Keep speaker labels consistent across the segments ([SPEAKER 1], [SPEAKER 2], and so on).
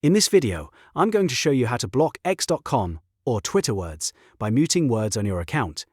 [SPEAKER 1] In this video, I'm going to show you how to block x.com or Twitter words by muting words on your account.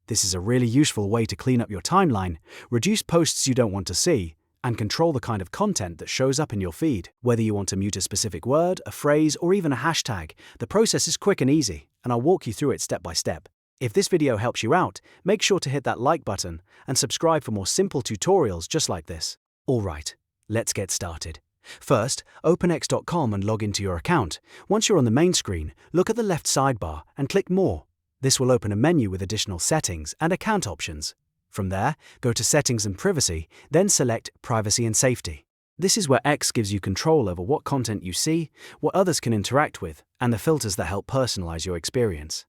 [SPEAKER 1] This is a really useful way to clean up your timeline, reduce posts you don't want to see, and control the kind of content that shows up in your feed. Whether you want to mute a specific word, a phrase, or even a hashtag, the process is quick and easy, and I'll walk you through it step by step. If this video helps you out, make sure to hit that like button and subscribe for more simple tutorials just like this. Alright, let's get started. First, open x.com and log into your account. Once you're on the main screen, look at the left sidebar and click More. This will open a menu with additional settings and account options. From there, go to Settings and Privacy, then select Privacy and Safety. This is where X gives you control over what content you see, what others can interact with, and the filters that help personalize your experience.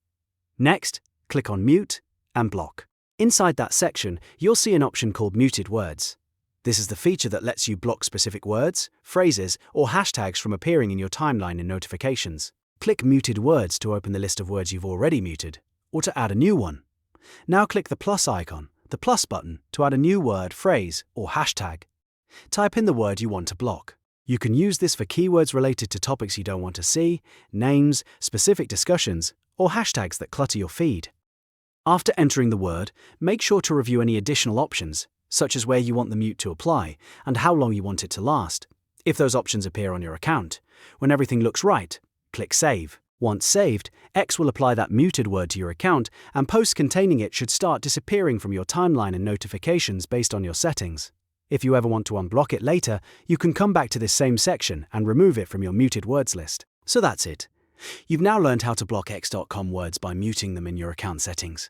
[SPEAKER 1] Next, click on Mute and Block. Inside that section, you'll see an option called Muted Words. This is the feature that lets you block specific words, phrases, or hashtags from appearing in your timeline in notifications. Click Muted Words to open the list of words you've already muted, or to add a new one. Now click the plus icon, the plus button, to add a new word, phrase, or hashtag. Type in the word you want to block. You can use this for keywords related to topics you don't want to see, names, specific discussions, or hashtags that clutter your feed. After entering the word, make sure to review any additional options, such as where you want the mute to apply and how long you want it to last. If those options appear on your account, when everything looks right, click Save. Once saved, X will apply that muted word to your account, and posts containing it should start disappearing from your timeline and notifications based on your settings. If you ever want to unblock it later, you can come back to this same section and remove it from your muted words list. So that's it. You've now learned how to block x.com words by muting them in your account settings.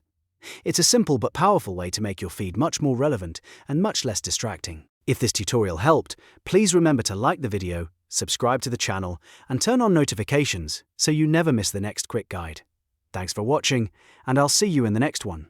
[SPEAKER 1] It's a simple but powerful way to make your feed much more relevant and much less distracting. If this tutorial helped, please remember to like the video, subscribe to the channel, and turn on notifications so you never miss the next quick guide. Thanks for watching, and I'll see you in the next one.